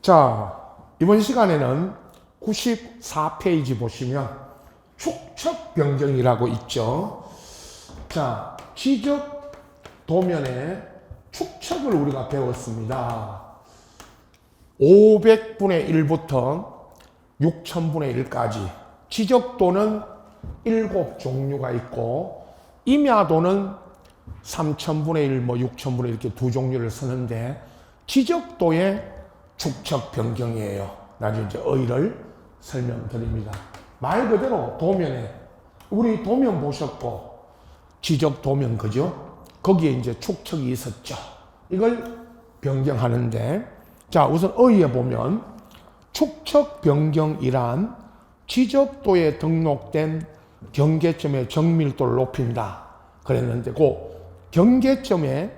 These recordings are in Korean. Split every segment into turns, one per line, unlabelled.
자, 이번 시간에는 94페이지 보시면 축척 변경이라고 있죠. 자, 지적 도면의 축척을 우리가 배웠습니다. 500분의 1부터 6000분의 1까지 지적도는 7종류가 있고 임야도는 3000분의 1, 6000분의 1 이렇게 두 종류를 쓰는데 지적도의 축척 변경이에요. 나중에 이제 의의를 설명드립니다. 말 그대로 도면에 우리 도면 보셨고 지적 도면 그죠? 거기에 이제 축척이 있었죠. 이걸 변경하는데 자 우선 의의에 보면 축척 변경이란 지적도에 등록된 경계점의 정밀도를 높인다 그랬는데 그 경계점의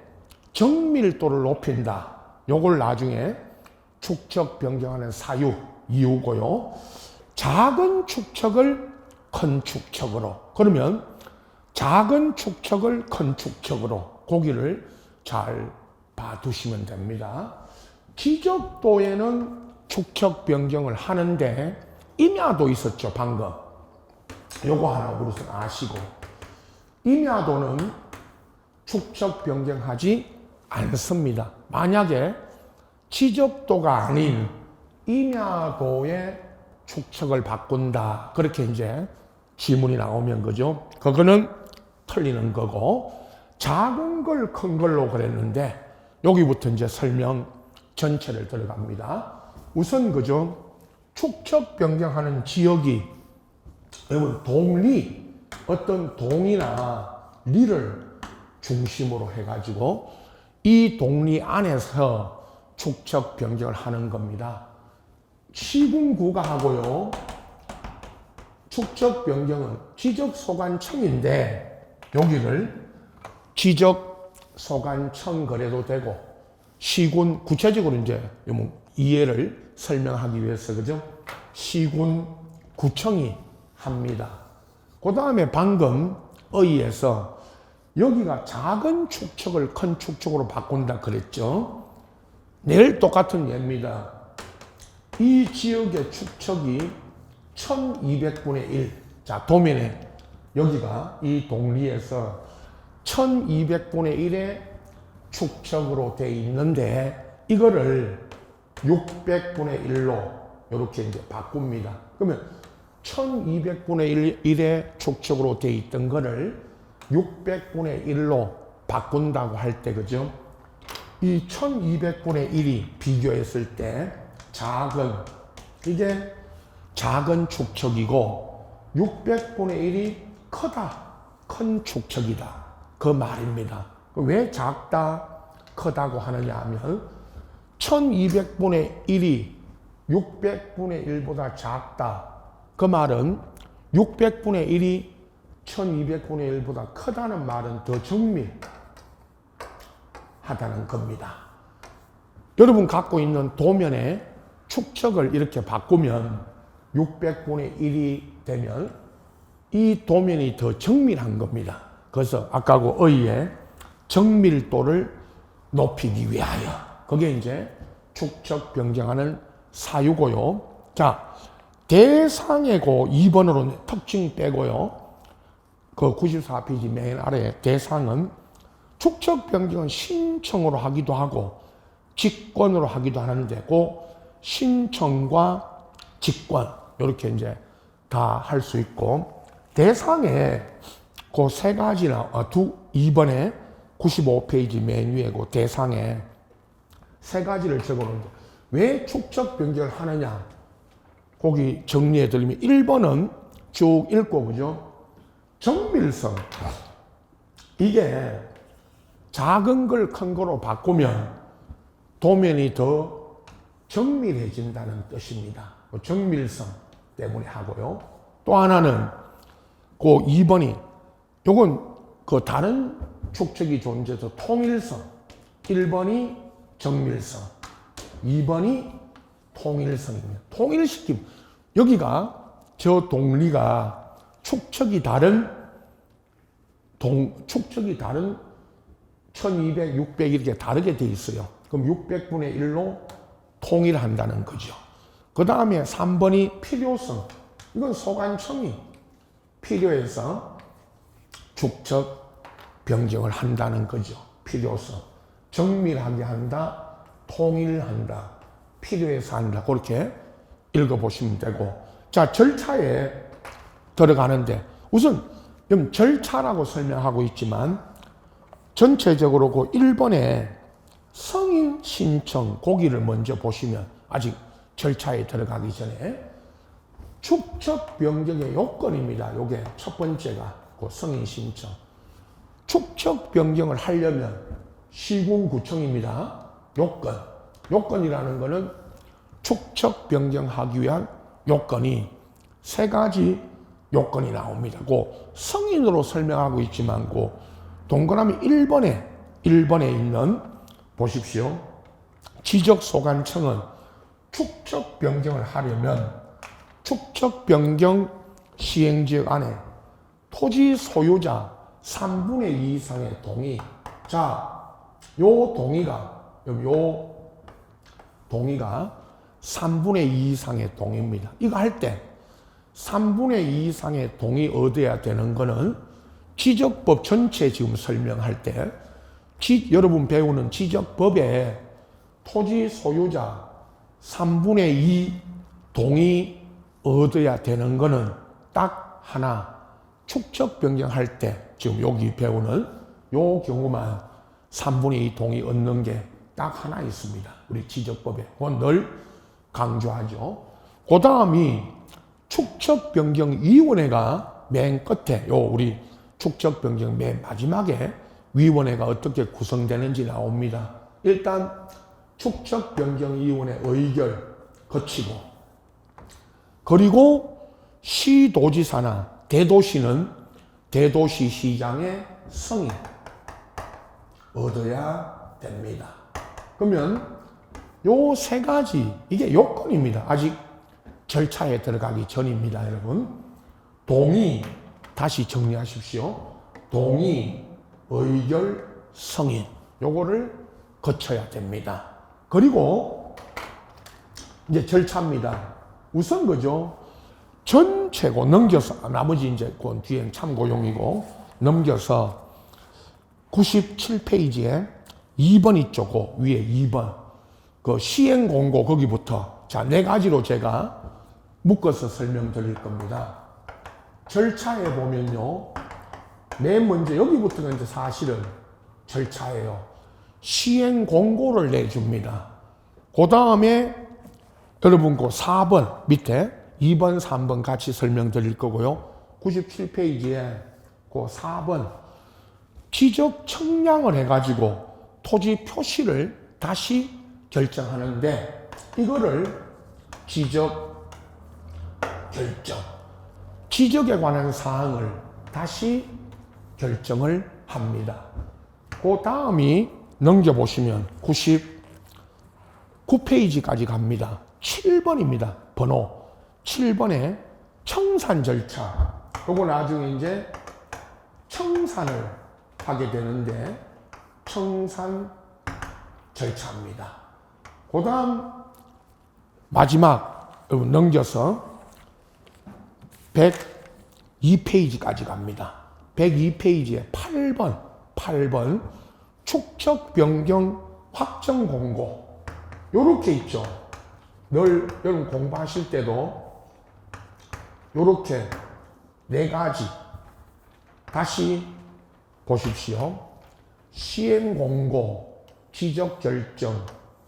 정밀도를 높인다 요걸 나중에 축척 변경하는 이유고요. 작은 축척을 큰 축척으로 그러면 작은 축척을 큰 축척으로 고기를 잘 봐두시면 됩니다. 지적도에는 축척 변경을 하는데 임야도 있었죠 방금. 요거 하나 우선 아시고 임야도는 축척 변경하지 않습니다. 만약에 지적도가 아닌 임야도의 축척을 바꾼다 그렇게 이제 지문이 나오면 그죠? 그거는 틀리는 거고 작은 걸 큰 걸로 그랬는데 여기부터 이제 설명 전체를 들어갑니다. 우선 그죠? 축척 변경하는 지역이 여러분 동리 어떤 동이나 리를 중심으로 해가지고 이 동리 안에서 축척 변경을 하는 겁니다. 시군구가 하고요. 축척 변경은 지적소관청인데 여기를 지적소관청 그래도 되고 시군 구체적으로 이제 이해를 설명하기 위해서 그죠? 시군구청이 합니다. 그 다음에 방금 의의에서 여기가 작은 축척을 큰 축척으로 바꾼다 그랬죠? 내일 똑같은 예입니다. 이 지역의 축척이 1200분의 1. 자, 도면에 여기가 이 동리에서 1200분의 1의 축척으로 돼 있는데 이거를 600분의 1로 이렇게 이제 바꿉니다. 그러면 1200분의 1의 축척으로 돼 있던 거를 600분의 1로 바꾼다고 할 때 그죠? 이 1200분의 1이 비교했을 때 이게 작은 축척이고 600분의 1이 큰 축척이다. 그 말입니다. 왜 작다, 크다고 하느냐 하면 1200분의 1이 600분의 1보다 작다. 그 말은 600분의 1이 1200분의 1보다 크다는 말은 더 정밀하다는 겁니다. 여러분 갖고 있는 도면에 축척을 이렇게 바꾸면 600분의 1이 되면 이 도면이 더 정밀한 겁니다. 그래서 아까 그 의의의 정밀도를 높이기 위하여 그게 이제 축척 변경하는 사유고요. 자, 대상의 그 2번으로 특징 빼고요. 그 94페이지 맨 아래 대상은 축척 변경은 신청으로 하기도 하고 직권으로 하기도 하는데 그 신청과 직권 이렇게 이제 다 할 수 있고 대상에 그 세 가지나 2번에 95페이지 맨 위에 그 대상에 세 가지를 적어놓는데 왜 축척 변경을 하느냐 거기 정리해 드리면 1번은 쭉 읽고 그죠? 정밀성. 이게 작은 걸 큰 거로 바꾸면 도면이 더 정밀해진다는 뜻입니다. 정밀성 때문에 하고요. 또 하나는 그 2번이 요건 그 다른 축척이 존재해서 통일성. 1번이 정밀성, 2번이 통일성입니다. 통일시킴. 여기가 저 동리가 축척이 다른 1200, 600 이렇게 다르게 돼 있어요. 그럼 600분의 1로 통일한다는 거죠. 그 다음에 3번이 필요성. 이건 소관청이 필요해서 축척 변경을 한다는 거죠. 필요성. 정밀하게 한다, 통일한다, 필요해서 한다. 그렇게 읽어보시면 되고. 자, 절차에 들어가는데 우선 절차라고 설명하고 있지만 전체적으로 그 1번에 성인 신청 고기를 먼저 보시면 아직 절차에 들어가기 전에 축척 변경의 요건입니다. 요게 첫 번째가 그 성인 신청. 축척 변경을 하려면 시군구청입니다. 요건. 요건이라는 거는 축척 변경하기 위한 요건이 세 가지 요건이 나옵니다. 그 성인으로 설명하고 있지만 그 동그라미 1번에 있는 보십시오. 지적소관청은 축척 변경을 하려면 축척 변경 시행지역 안에 토지 소유자 3분의 2 이상의 동의. 자, 요 동의가 3분의 2 이상의 동의입니다. 이거 할 때 3분의 2 이상의 동의 얻어야 되는 거는 지적법 전체 지금 설명할 때 여러분 배우는 지적법에 토지 소유자 3분의 2 동의 얻어야 되는 거는 딱 하나. 축척 변경할 때 지금 여기 배우는 요 경우만 3분의 2 동의 얻는 게 딱 하나 있습니다. 우리 지적법에. 그건 늘 강조하죠. 그 다음이 축척변경위원회가 맨 끝에 우리 축척변경 맨 마지막에 위원회가 어떻게 구성되는지 나옵니다. 일단 축척변경위원회 의결 거치고 그리고 시도지사나 대도시는 대도시시장의 승인 얻어야 됩니다. 그러면 요 세 가지 이게 요건입니다. 아직 절차에 들어가기 전입니다, 여러분. 동의, 다시 정리하십시오. 동의, 의결, 승인. 요거를 거쳐야 됩니다. 그리고 이제 절차입니다. 우선 그죠. 전체고 넘겨서, 나머지 이제 그 뒤엔 참고용이고, 넘겨서 97페이지에 2번 있죠. 그 위에 2번. 그 시행공고 거기부터. 자, 네 가지로 제가 묶어서 설명드릴 겁니다. 절차에 보면요. 맨 먼저 여기부터가 이제 사실은 절차예요. 시행공고를 내줍니다. 그 다음에 여러분 그 4번 밑에 2번, 3번 같이 설명드릴 거고요. 97페이지에 그 4번 지적 청량을 해가지고 토지 표시를 다시 결정하는데 이거를 지적 결정, 지적에 관한 사항을 다시 결정을 합니다. 그 다음이 넘겨보시면 99페이지까지 갑니다. 7번입니다. 번호 7번에 청산 절차. 그거 나중에 이제 청산을 하게 되는데 청산 절차입니다. 그 다음 마지막 넘겨서 102페이지까지 갑니다. 102페이지에 8번 축척 변경 확정 공고 요렇게 있죠. 늘 여러분 공부하실 때도 요렇게 네 가지 다시 보십시오. 시행 공고, 지적 결정,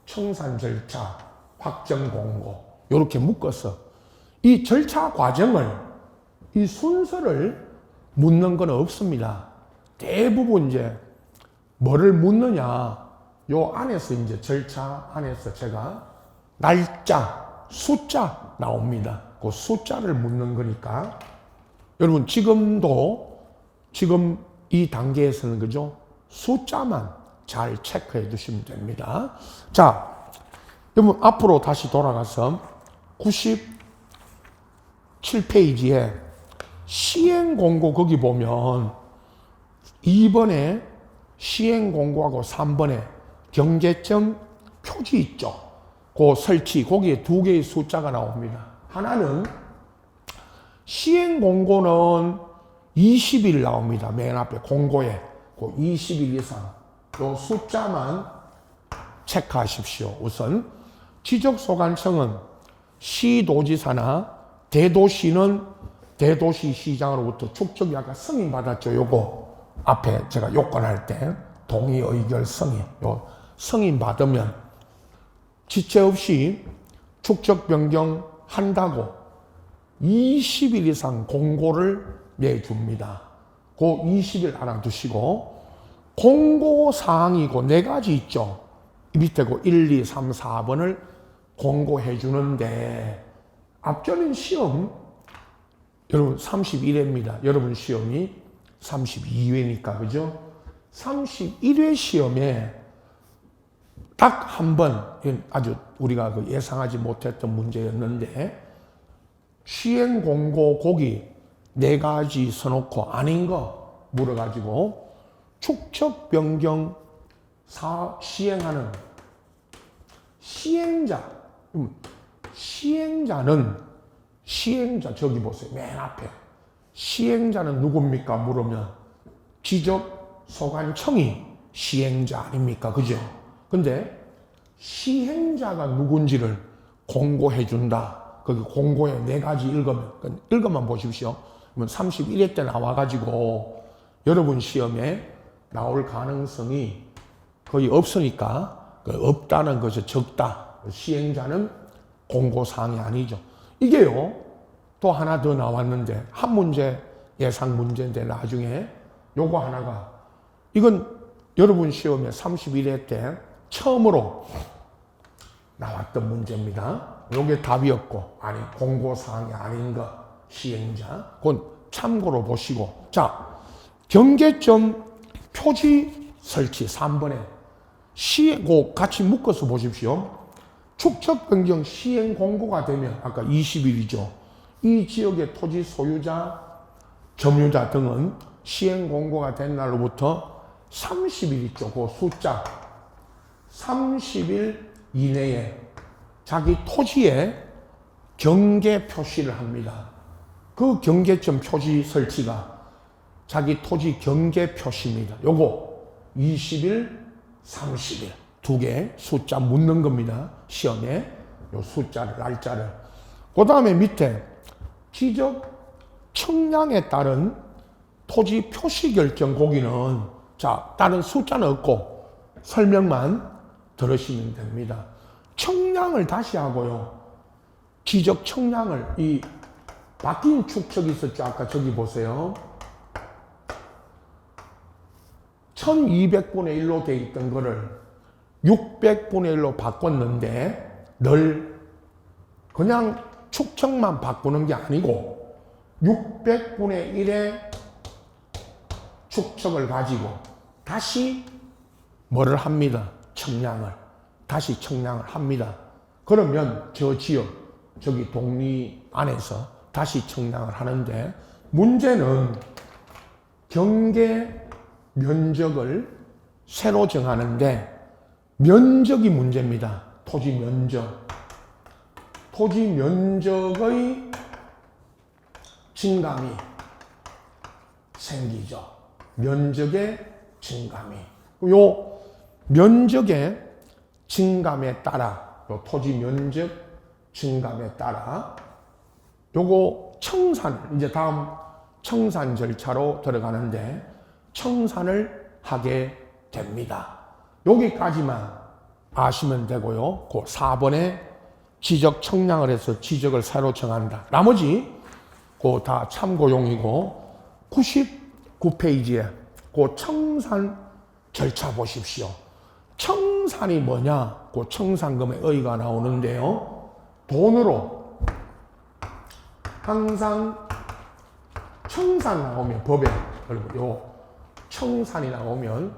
청산 절차, 확정 공고 요렇게 묶어서 이 절차 과정을 이 순서를 묻는 건 없습니다. 대부분 이제 뭐를 묻느냐 요 안에서 이제 절차 안에서 제가 날짜, 숫자 나옵니다. 그 숫자를 묻는 거니까 여러분 지금 이 단계에서는 그죠? 숫자만 잘 체크해 두시면 됩니다. 자, 여러분 앞으로 다시 돌아가서 97페이지에 시행공고 거기 보면 2번에 시행공고하고 3번에 경계점 표지 있죠. 그 설치, 거기에 두 개의 숫자가 나옵니다. 하나는 시행 공고는 20일 나옵니다. 맨 앞에 공고에 그 20일 이상 요 숫자만 체크하십시오. 우선 지적소관청은 시도지사나 대도시는 대도시시장으로부터 축적약관 승인받았죠. 요거 앞에 제가 요건할 때 동의, 의결, 승인 요 승인받으면 지체 없이 축적 변경한다고 20일 이상 공고를 내줍니다. 그 20일 알아두시고 공고사항이고 4가지 있죠. 밑에 그 1, 2, 3, 4번을 공고해 주는데 앞전인 시험 여러분 31회입니다. 여러분 시험이 32회니까 그죠? 31회 시험에 딱 한 번 아주 우리가 그 예상하지 못했던 문제였는데 시행 공고 거기 4가지 써놓고 아닌 거 물어가지고 축적 변경 시행하는 시행자 저기 보세요. 맨 앞에 시행자는 누굽니까 물으면 지적소관청이 시행자 아닙니까? 그죠? 근데 시행자가 누군지를 공고해 준다. 거기 공고에 4가지 읽어만 보십시오. 그러면 31회 때 나와가지고 여러분 시험에 나올 가능성이 거의 없으니까 없다는 것이 적다. 시행자는 공고사항이 아니죠. 이게요. 또 하나 더 나왔는데 한 문제 예상 문제인데 나중에 요거 하나가 이건 여러분 시험에 31회 때 처음으로 나왔던 문제입니다. 요게 답이었고 아니 공고사항이 아닌 거 시행자 그건 참고로 보시고 자 경계점 표지 설치 3번에 시행고 같이 묶어서 보십시오. 축적 변경 시행 공고가 되면 아까 20일이죠. 이 지역의 토지 소유자, 점유자 등은 시행 공고가 된 날로부터 30일 있죠. 그 숫자 30일 이내에 자기 토지에 경계 표시를 합니다. 그 경계점 표지 설치가 자기 토지 경계 표시입니다. 요거 20일, 30일 두 개 숫자 묻는 겁니다. 시험에 요 숫자를 날짜를 그 다음에 밑에 지적 청량에 따른 토지 표시 결정 거기는 자 다른 숫자는 없고 설명만 들으시면 됩니다. 청량을 다시 하고요. 지적 청량을 이 바뀐 축척이 있었죠. 아까 저기 보세요. 1200분의 1로 돼 있던 거를 600분의 1로 바꿨는데 늘 그냥 축척만 바꾸는 게 아니고 600분의 1의 축척을 가지고 다시 뭐를 합니다. 청량을 다시 청량을 합니다. 그러면 저 지역 저기 동리 안에서 다시 청량을 하는데 문제는 경계 면적을 새로 정하는데 면적이 문제입니다. 토지 면적. 토지 면적의 증감이 생기죠. 면적의 증감이. 요 면적의 증감에 따라, 요 토지 면적 증감에 따라 요거 청산, 이제 다음 청산 절차로 들어가는데 청산을 하게 됩니다. 여기까지만 아시면 되고요. 그 4번에 지적 청량을 해서 지적을 새로 정한다. 나머지 그 다 참고용이고 99페이지에 그 청산 절차 보십시오. 청산이 뭐냐? 그 청산금의 의의가 나오는데요. 돈으로 항상 청산 나오면 법에 그리고 요 청산이 나오면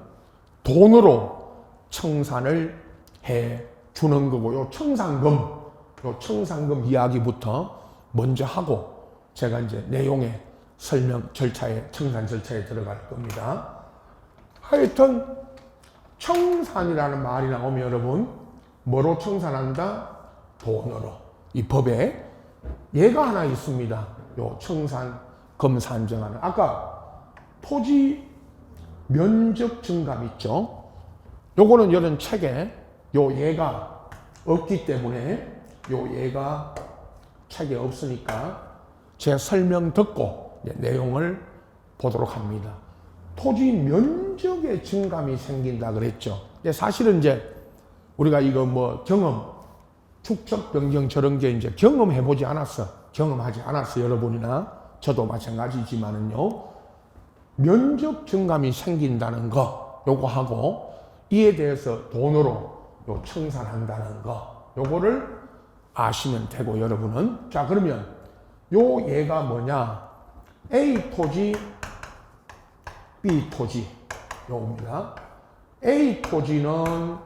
돈으로 청산을 해 주는 거고 요 청산금 이야기부터 먼저 하고 제가 이제 내용의 설명 절차에 청산 절차에 들어갈 겁니다. 하여튼 청산이라는 말이 나오면 여러분 뭐로 청산한다? 돈으로. 이 법에 예가 하나 있습니다. 요 청산금 산정하는. 아까 토지 면적 증감 있죠? 요거는 이런 책에 요 예가 없기 때문에 요 예가 책에 없으니까 제 설명 듣고 내용을 보도록 합니다. 토지 면적의 증감이 생긴다 그랬죠. 근데 사실은 이제 우리가 이거 뭐 축척 변경 저런 게 이제 경험하지 않았어 여러분이나 저도 마찬가지지만은요. 면적 증감이 생긴다는 거 요거 하고 이에 대해서 돈으로 요 청산한다는 거 요거를 아시면 되고 여러분은 자 그러면 요 얘가 뭐냐 A 토지 B 토지 요겁니다. A 토지는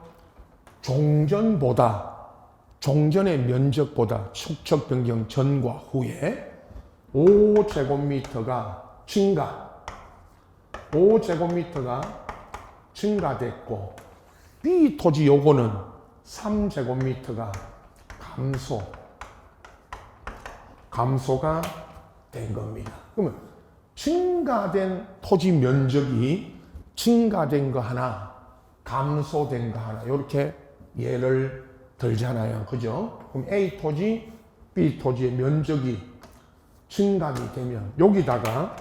종전의 면적보다 축척 변경 전과 후에 5제곱미터가 증가됐고 B 토지 요거는 3제곱미터가 감소가 된 겁니다. 그러면 증가된 토지 면적이 증가된 거 하나, 감소된 거 하나 이렇게 예를 들잖아요. 그죠? 그럼 A 토지, B 토지의 면적이 증감이 되면 여기다가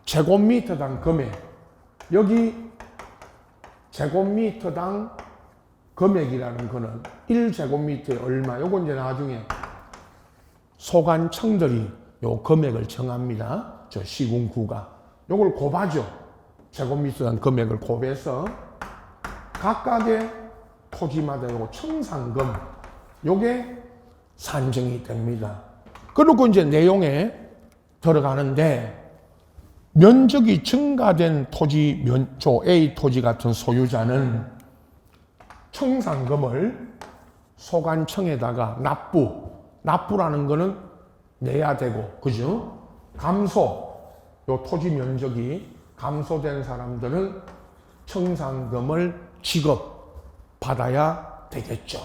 제곱미터당 금액 여기 제곱미터당 금액이라는 거는 1제곱미터에 얼마 요건 이제 나중에 소관청들이 요 금액을 정합니다. 저 시군구가 요걸 곱하죠. 제곱미터당 금액을 곱해서 각각의 토지마다 요 청산금 요게 산정이 됩니다. 그리고 이제 내용에 들어가는데 면적이 증가된 토지 A 토지 같은 소유자는 청산금을 소관청에다가 납부라는 거는 내야 되고 그죠? 요 토지 면적이 감소된 사람들은 청산금을 지급받아야 되겠죠.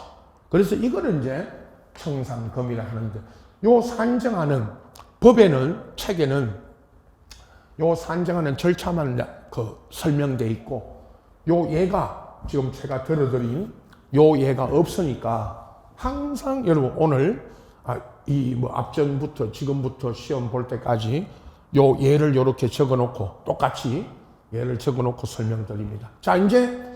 그래서 이거는 이제 청산금이라 하는데 요 산정하는 법에는 책에는 요 산정하는 절차만 설명돼 있고 요 예가 지금 제가 들어드린 요 예가 없으니까 항상 여러분 오늘 앞전부터 지금부터 시험 볼 때까지 요 예를 요렇게 적어놓고 똑같이 예를 적어놓고 설명드립니다. 자 이제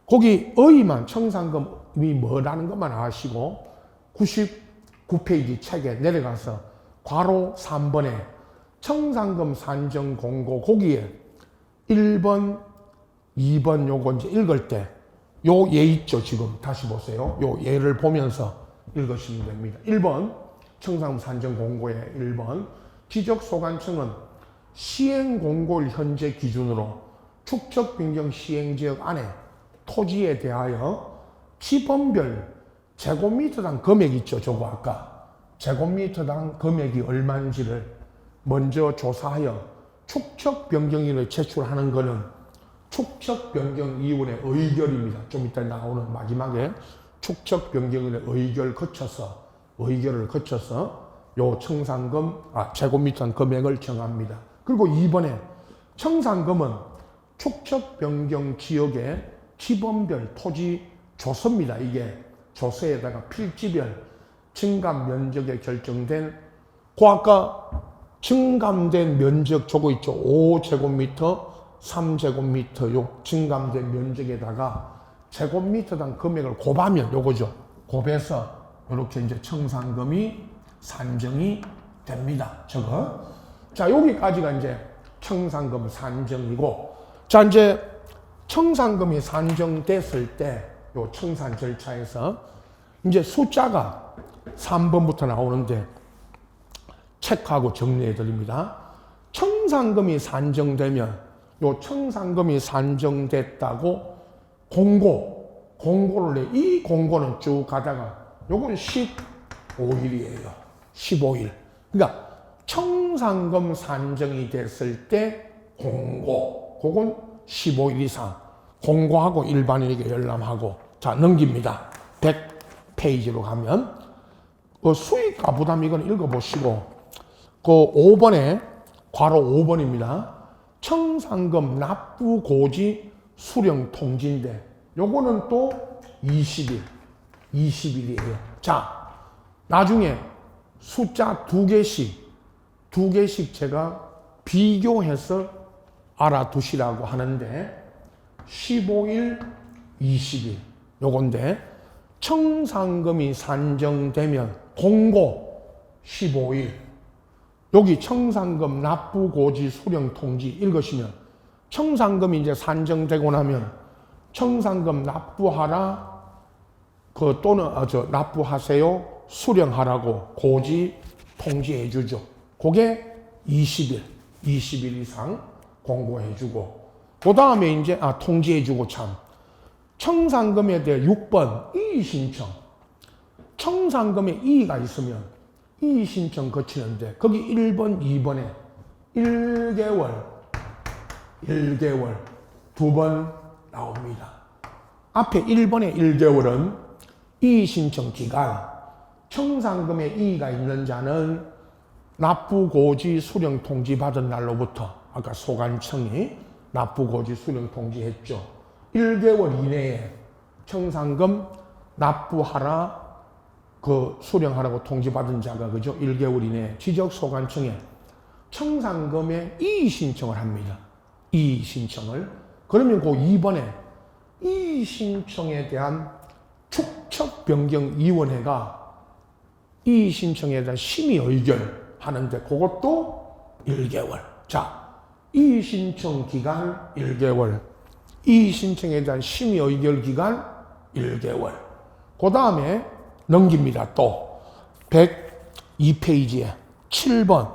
거기 의의만 청산금이 뭐라는 것만 아시고 99페이지 책에 내려가서 괄호 3번에 청산금 산정 공고 거기에 1번, 2번 요거 이제 읽을 때 요 예 있죠 지금 다시 보세요. 요 예를 보면서 읽으시면 됩니다. 1번 청산금 산정 공고의 1번 지적소관청은 시행 공고일 현재 기준으로 축척 변경 시행지역 안에 토지에 대하여 지번별 제곱미터당 금액 있죠. 저거 아까 제곱미터당 금액이 얼마인지를 먼저 조사하여 축척 변경일을 제출하는 것은 축척 변경 이윤의 의결입니다. 좀 이따 나오는 마지막에 축척 변경일의 의결을 거쳐서 요 청산금 제곱미터 금액을 정합니다. 그리고 2번에 청산금은 축척 변경 지역의 지번별 토지 조서입니다. 이게 조서에다가 필지별 증감 면적에 결정된 아까 증감된 면적 저거 있죠. 5제곱미터, 3제곱미터 요 증감된 면적에다가 제곱미터당 금액을 곱하면 요거죠. 곱해서 이렇게 이제 청산금이 산정이 됩니다. 저거. 자, 여기까지가 이제 청산금 산정이고, 자, 이제 청산금이 산정됐을 때 요 청산 절차에서 이제 숫자가 3번부터 나오는데 체크하고 정리해 드립니다. 청산금이 산정되면 요 청산금이 산정됐다고 공고를 내. 이 공고는 쭉 가다가 요건 15일이에요. 15일. 그러니까 청산금 산정이 됐을 때 그건 15일 이상 공고하고 일반인에게 열람하고 자 넘깁니다. 100 페이지로 가면 그 수익과 부담 이건 읽어보시고 그 5번에 괄호 5번입니다. 청산금 납부 고지 수령 통지인데 요거는 또 20일이에요. 자, 나중에 숫자 두 개씩 제가 비교해서 알아두시라고 하는데 15일, 20일 요건데 청산금이 산정되면 공고 15일 여기 청산금 납부 고지 수령 통지 읽으시면 청산금이 이제 산정되고 나면 청산금 납부하라 그 또는 납부하세요 수령하라고 고지 통지해 주죠. 그게 20일 이상 공고해 주고 그 다음에 이제 통지해 주고 참 청산금에 대해 6번 이의 신청 청산금에 이의가 있으면 이의 신청 거치는데 거기 1번 2번에 1개월 두 번 나옵니다. 앞에 1번에 1개월은 이의 신청 기간 청산금에 이의가 있는 자는 납부고지 수령 통지 받은 날로부터 아까 소관청이 납부고지 수령 통지했죠. 1개월 이내에 청산금 납부하라 그 수령하라고 통지받은 자가 그죠? 1개월 이내에 지적소관청에 청산금에 이의 신청을 합니다. 이의 신청을. 그러면 그 2번에 이의 신청에 대한 축척변경위원회가 이의 신청에 대한 심의 의결하는데 그것도 1개월. 자, 이의 신청 기간 1개월. 이의 신청에 대한 심의 의결 기간 1개월. 그 다음에 넘깁니다. 또 102페이지에 7번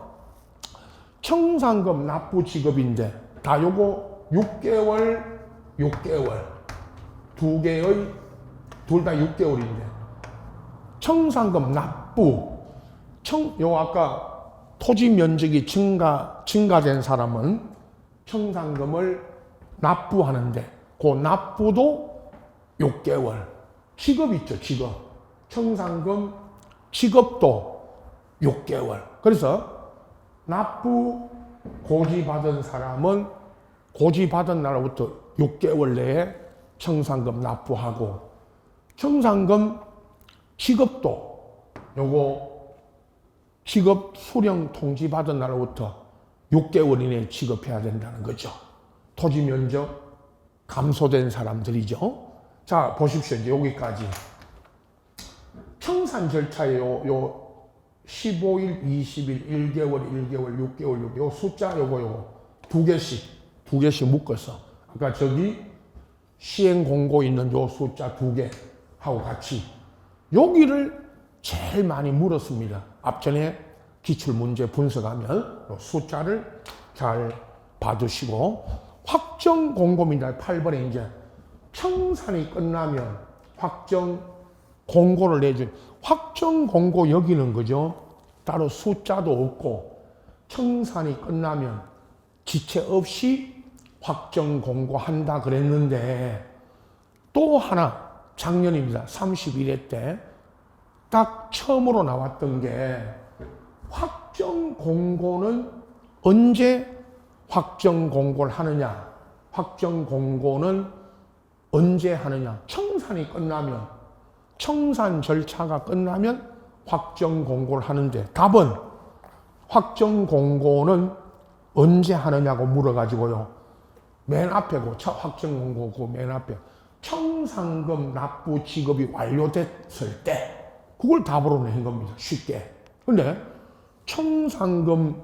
청산금 납부 지급인데 다 요거 6개월 두 개의 둘 다 6개월인데 청산금 납부 요 아까 토지 면적이 증가된 사람은 청산금을 납부하는데 그 납부도 6개월 지급 있죠. 지급 청산금 지급도 6개월. 그래서 납부 고지받은 사람은 고지받은 날부터 6개월 내에 청산금 납부하고 청산금 지급도 요거 지급 수령 통지 받은 날부터 6개월 이내에 지급해야 된다는 거죠. 토지 면적 감소된 사람들이죠. 자, 보십시오. 이제 여기까지. 청산 절차에 요 15일, 20일, 1개월, 6개월, 요 숫자 요거 두 개씩 묶어서 아까 저기 시행 공고 있는 요 숫자 두 개하고 같이 여기를 제일 많이 물었습니다. 앞전에 기출문제 분석하면 요 숫자를 잘 봐두시고 확정 공고입니다. 8번에 이제 청산이 끝나면 확정 공고를 내준 확정 공고 여기는 거죠. 따로 숫자도 없고 청산이 끝나면 지체 없이 확정 공고한다 그랬는데 또 하나 작년입니다. 31회 때 딱 처음으로 나왔던 게 확정 공고는 언제 확정 공고를 하느냐? 확정 공고는 언제 하느냐? 청산이 끝나면 청산 절차가 끝나면 확정 공고를 하는데 답은 확정 공고는 언제 하느냐고 물어가지고요. 맨 앞에 첫 확정 공고 맨 앞에 청산금 납부 지급이 완료됐을 때 그걸 답으로 낸 겁니다. 쉽게. 근데 청산금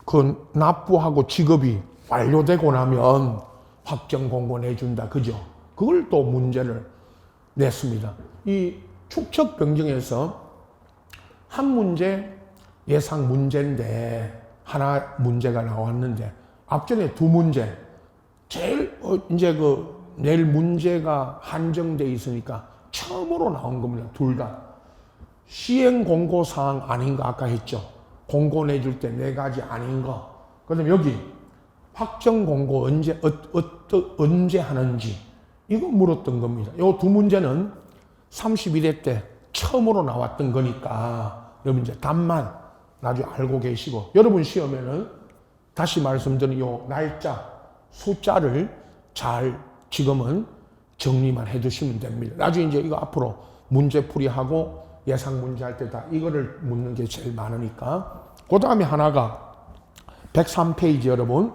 그 납부하고 지급이 완료되고 나면 확정 공고 내준다. 그죠? 그걸 또 문제를 냈습니다. 이 축척 변경에서 한 문제 예상 문제인데 하나 문제가 나왔는데 앞전에 두 문제 제일 이제 낼 문제가 한정돼 있으니까 처음으로 나온 겁니다. 둘 다. 시행 공고 사항 아닌 거 아까 했죠. 공고 내줄 때 네 가지 아닌 거. 그다음에 여기 확정 공고 언제 하는지 이거 물었던 겁니다. 이 두 문제는 31회 때 처음으로 나왔던 거니까 여러분 이제 답만 나중에 알고 계시고, 여러분 시험에는 다시 말씀드린 요 날짜, 숫자를 잘 지금은 정리만 해두시면 됩니다. 나중에 이제 이거 앞으로 문제풀이하고 예상 문제 할 때 다 이거를 묻는 게 제일 많으니까. 그 다음에 하나가 103페이지 여러분,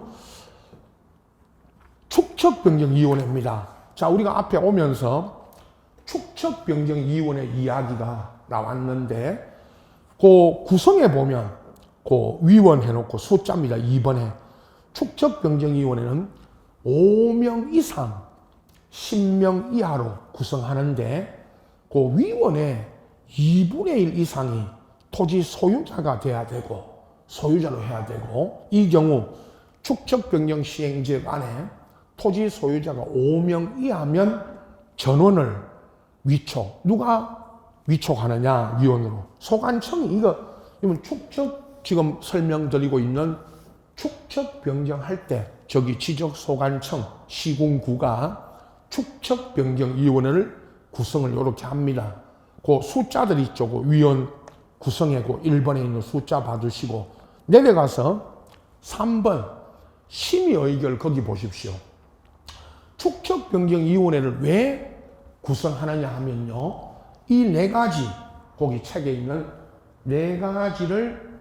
축척변경이원회입니다. 자, 우리가 앞에 오면서 축척변경이원회 이야기가 나왔는데, 그 구성에 보면 그 위원 해놓고 숫자입니다. 2번에 축척변경위원회는 5명 이상 10명 이하로 구성하는데, 그 위원회 2분의 1 이상이 토지 소유자가 돼야 되고, 소유자로 해야 되고, 이 경우 축척변경 시행지역 안에 토지 소유자가 5명 이하면 전원을 위촉. 누가 위촉하느냐? 위원으로. 소관청이 이건 축척, 지금 설명드리고 있는 축척 변경할 때 저기 지적소관청 시군구가 축척 변경위원회를 구성을 이렇게 합니다. 그 숫자들 있죠. 그 위원 구성에 그 1번에 있는 숫자 봐두시고, 내려가서 3번 심의 의결 거기 보십시오. 축척 변경위원회를 왜 구성하느냐 하면요, 이 네 가지, 거기 책에 있는 네 가지를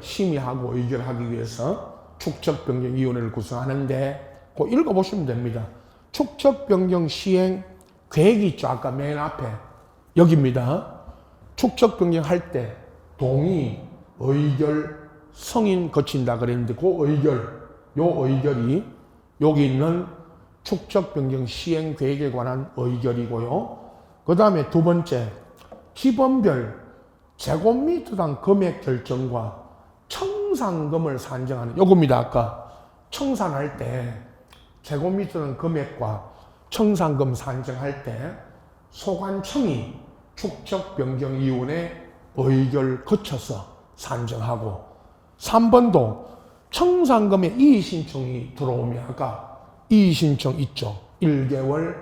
심의하고 의결하기 위해서 축척변경위원회를 구성하는데, 그거 읽어보시면 됩니다. 축척변경 시행 계획이 있죠. 아까 맨 앞에 여기입니다. 축척변경 할 때 동의, 의결, 승인 거친다 그랬는데, 그 의결이 여기 있는 축척변경 시행 계획에 관한 의결이고요. 그 다음에 두 번째, 기본별 제곱미터당 금액 결정과 청산금을 산정하는, 요겁니다. 아까 청산할 때 제곱미터당 금액과 청산금 산정할 때 소관청이 축척변경위원회 의결 거쳐서 산정하고, 3번도 청산금에 이의신청이 들어오면, 아까 이의신청 있죠. 1개월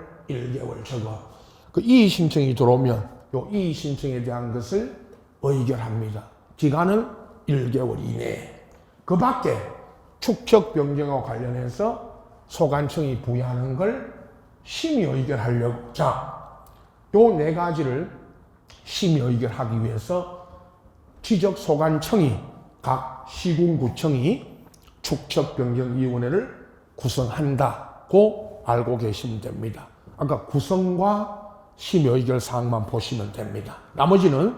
저거. 그 이의신청이 들어오면 요 이의신청에 대한 것을 의결합니다. 기간은 1개월 이내에. 그 밖에 축척변경과 관련해서 소관청이 부여하는 걸 심의 의결하려고. 자, 요 네 가지를 심의 의결하기 위해서 지적소관청이, 각 시군구청이 축척변경위원회를 구성한다고 알고 계시면 됩니다. 아까 구성과 심의 의결 사항만 보시면 됩니다. 나머지는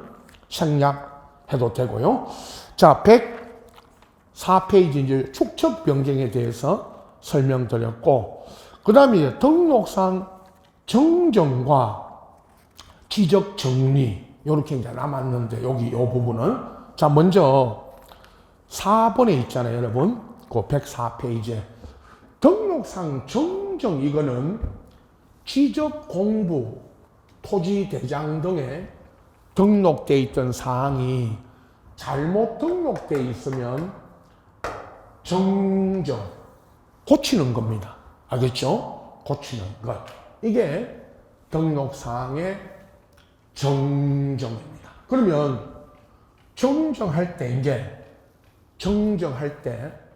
생략해도 되고요. 자, 104페이지 이제 축척 변경에 대해서 설명드렸고, 그 다음에 등록상 정정과 지적 정리, 이렇게 이제 남았는데, 여기 이 부분은, 자, 먼저 4번에 있잖아요, 여러분. 그 104페이지에 등록상 정정, 이거는 지적 공부, 토지 대장 등에 등록되어 있던 사항이 잘못 등록되어 있으면 정정, 고치는 겁니다. 알겠죠? 고치는 것. 이게 등록사항의 정정입니다. 그러면 정정할 때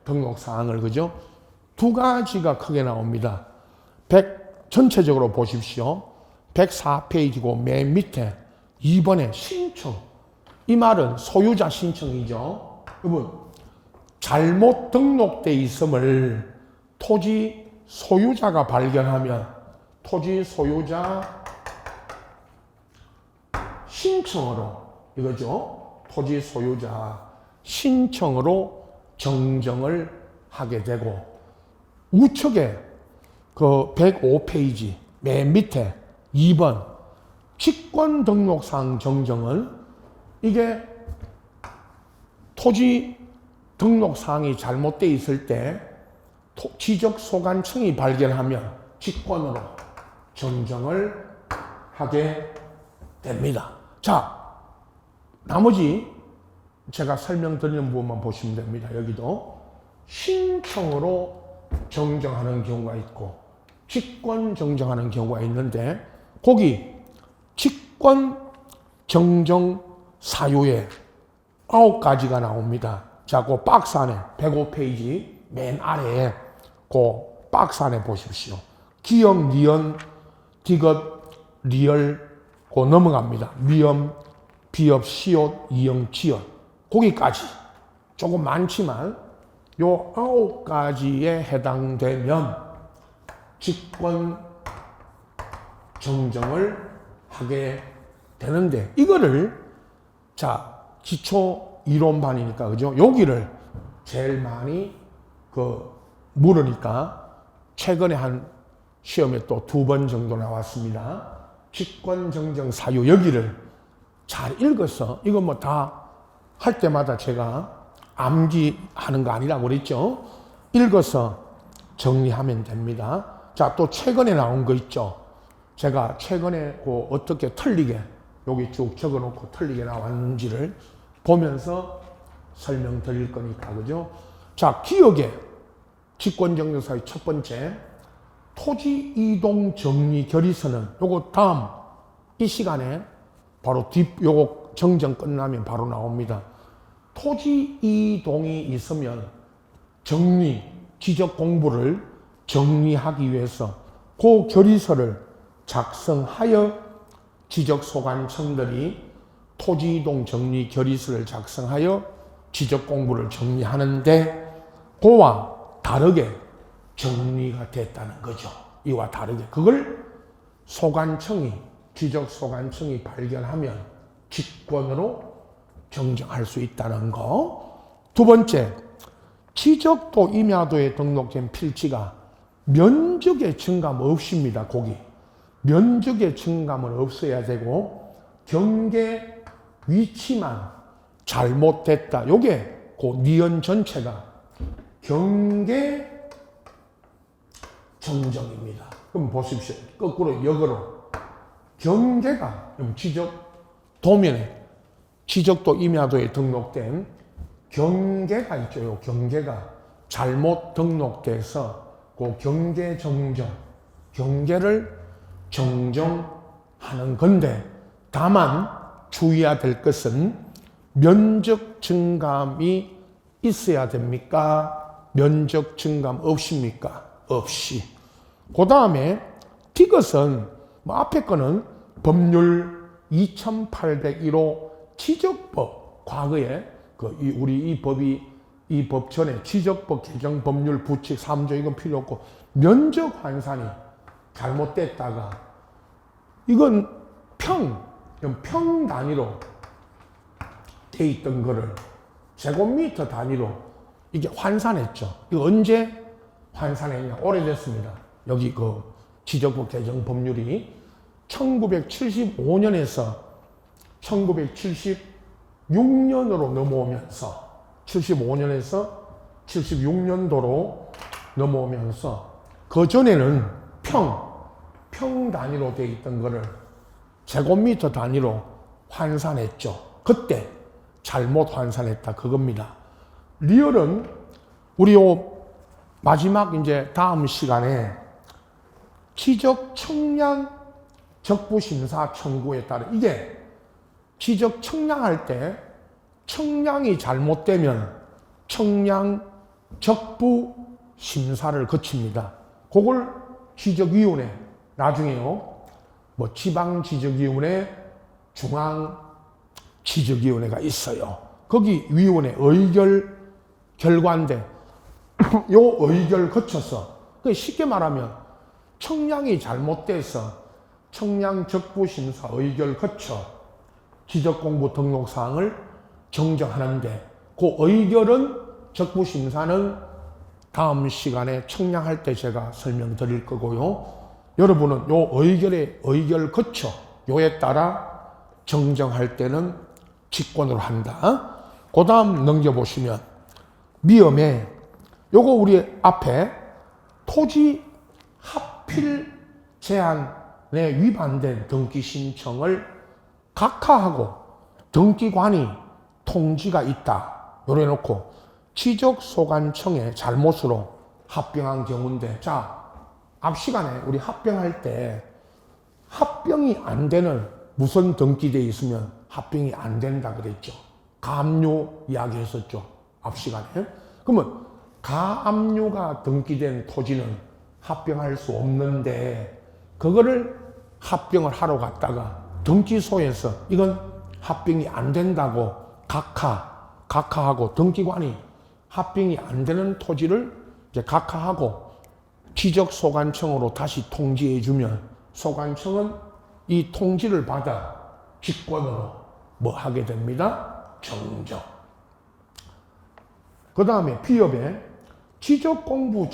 등록사항을, 그죠? 두 가지가 크게 나옵니다. 전체적으로 보십시오. 104페이지고 맨 밑에 2번에 신청. 이 말은 소유자 신청이죠. 여러분, 잘못 등록돼 있음을 토지 소유자가 발견하면 토지 소유자 신청으로, 이거죠. 토지 소유자 신청으로 정정을 하게 되고, 우측에 그 105페이지 맨 밑에 2번 직권 등록상 정정은, 이게 토지 등록사항이 잘못되어 있을 때 지적소관청이 발견하면 직권으로 정정을 하게 됩니다. 자, 나머지 제가 설명드리는 부분만 보시면 됩니다. 여기도 신청으로 정정하는 경우가 있고 직권 정정하는 경우가 있는데, 거기 직권, 정정, 사유에 9가지가 나옵니다. 자, 그 박스 안에 105페이지 맨 아래에 그 박스 안에 보십시오. 기역, 니은, 디귿, 리얼, 그 넘어갑니다. 미음, 비읍, 시옷, 이응, 지읒. 거기까지. 조금 많지만 요 9가지에 해당되면 직권, 정정을 하게 되는데, 이거를 자, 기초 이론반이니까, 그죠? 여기를 제일 많이 물으니까 최근에 한 시험에 또 2번 정도 나왔습니다. 직권, 정정, 사유. 여기를 잘 읽어서, 이거 뭐 다 할 때마다 제가 암기하는 거 아니라고 그랬죠? 읽어서 정리하면 됩니다. 자, 또 최근에 나온 거 있죠? 제가 최근에 어떻게 틀리게 여기 쭉 적어놓고 틀리게 나왔는지를 보면서 설명드릴 거니까, 그죠? 자, 기억에 직권정정사의 첫 번째, 토지 이동 정리 결의서는 요거 다음 이 시간에 바로 요거 정정 끝나면 바로 나옵니다. 토지 이동이 있으면 정리, 지적 공부를 정리하기 위해서 그 결의서를 작성하여 지적소관청들이 토지 이동 정리 결의서를 작성하여 지적 공부를 정리하는데, 그와 다르게 정리가 됐다는 거죠. 이와 다르게. 그걸 소관청이, 지적소관청이 발견하면 직권으로 정정할 수 있다는 거. 두 번째, 지적도 임야도에 등록된 필지가 면적의 증감 없습니다. 거기 면적의 증감은 없어야 되고 경계 위치만 잘못됐다. 요게 그 니은 전체가 경계 정정입니다. 그럼 보십시오. 거꾸로 역으로 경계가 지적 도면에 지적도 임야도에 등록된 경계가 있죠. 요 경계가 잘못 등록돼서 그 경계 정정, 경계를 정정하는 건데, 다만 주의해야 될 것은 면적 증감이 있어야 됩니까? 면적 증감 없습니까? 없이. 그 다음에 디귿은 앞에 거는 법률 2801호 지적법, 과거에 우리 이 법 전에 지적법 개정 법률 부칙 3조 이건 필요 없고, 면적 환산이 잘못됐다가 이건 평 단위로 돼 있던 거를 제곱미터 단위로 이게 환산했죠. 이거 언제 환산했냐? 오래됐습니다. 여기 지적법 개정 법률이 1975년에서 1976년으로 넘어오면서 75년에서 76년도로 넘어오면서 그 전에는 평 단위로 되어 있던 거를 제곱미터 단위로 환산했죠. 그때 잘못 환산했다 그겁니다. 리얼은 우리 마지막 이제 다음 시간에 지적 청량 적부심사 청구에 따라 이게 지적 청량할 때 청량이 잘못되면 청량 적부 심사를 거칩니다. 그걸 지적위원회, 나중에요, 지방지적위원회, 중앙지적위원회가 있어요. 거기 위원회 의결 결과인데, 요 의결 거쳐서, 쉽게 말하면 청량이 잘못돼서 청량 적부심사 의결 거쳐 지적공부 등록사항을 정정하는데, 그 의결은, 적부심사는 다음 시간에 청량할 때 제가 설명드릴 거고요. 여러분은 요 의결 거쳐 요에 따라 정정할 때는 직권으로 한다. 그 다음 넘겨보시면 미음에 요거 우리 앞에 토지 합필 제한에 위반된 등기 신청을 각하하고 등기관이 통지가 있다. 요래 놓고 지적소관청의 잘못으로 합병한 경우인데, 자, 앞 시간에 우리 합병할 때 합병이 안 되는 무슨 등기되어 있으면 합병이 안 된다 그랬죠. 가압류 이야기 했었죠. 앞 시간에. 그러면 가압류가 등기된 토지는 합병할 수 없는데 그거를 합병을 하러 갔다가 등기소에서 이건 합병이 안 된다고 각하하고 등기관이 합병이 안 되는 토지를 이제 각하하고 지적소관청으로 다시 통지해주면 소관청은 이 통지를 받아 직권으로 뭐 하게 됩니다? 정정. 그 다음에 비협에 지적공부